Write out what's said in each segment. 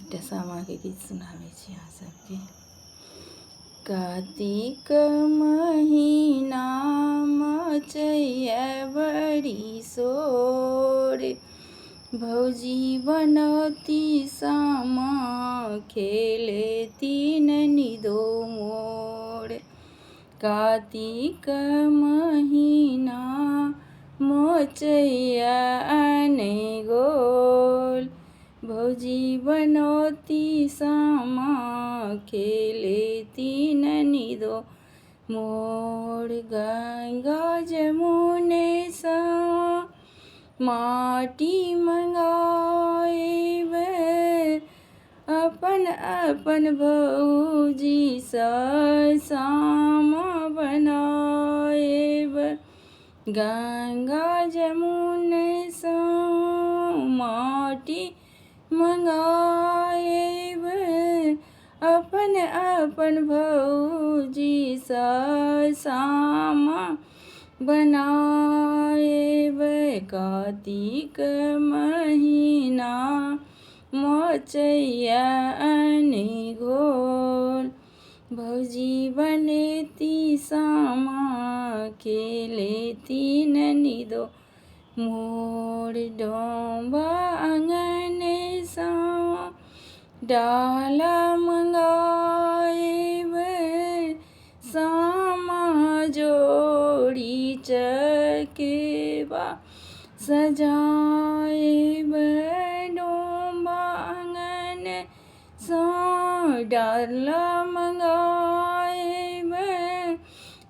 एकटा सामा के गीत सुनाबै छी अहाँ सबके। कार्तिक महीना मचैया बड़ी शोर, भौजी बनौती सामा खेलेती ननिदो मोर। कार्तिक महीना मचैया आने गोल, भौजी बनौती सामा खेलेती ननिदो मोर। गंगा जमुने सा माटी मंगाएब, अपन अपन भौजी सा सामा बनाएब। गंगा जमुने सा माटी मंगाएब, अपन अपन भौजी सा सामा बनाएब। कार्तिक महीना मचैया आने गोल, भौजी बनेती सामा खेलेती ननिदो मोर। डोंबा आंगन सा डाला मंगाएब, सामा जोड़ी चकेबा सजाएब। डोंबा आंगन सा डाला मंगाएब,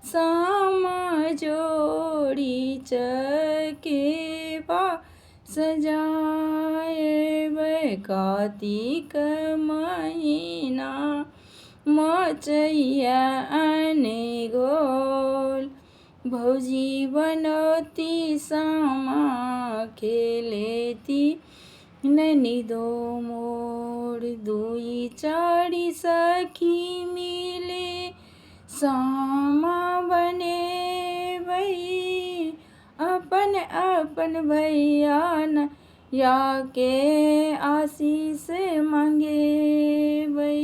सामा जोड़ी चकेबा सजाएब। कार्तिक महीना मचैया आने गोल, भौजी बनौती सामा खेलेती ननिदो मोर। दुई चारि सखी मिले सामा बनेबै, अपन अपन भैया या के आशीष मंगेबै।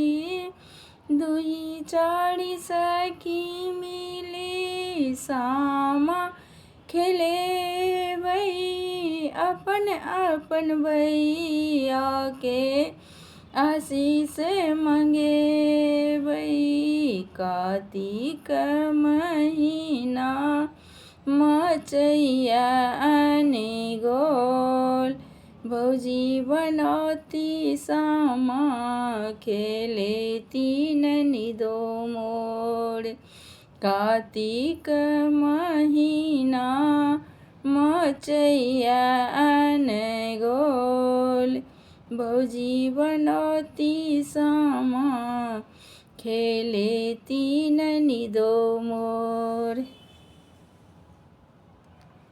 दुई चारि सखी मिले सामा खेलेबै, अपन अपन भैया के आशीष मंगेबै। कार्तिक महीना मचैया आने गोल, भौजी बनौती सामा खेलेती ननिदो मोर। कार्तिक महीना मचैया आने गोल, भौजी बनौती सामा खेलेती ननिदो मोर।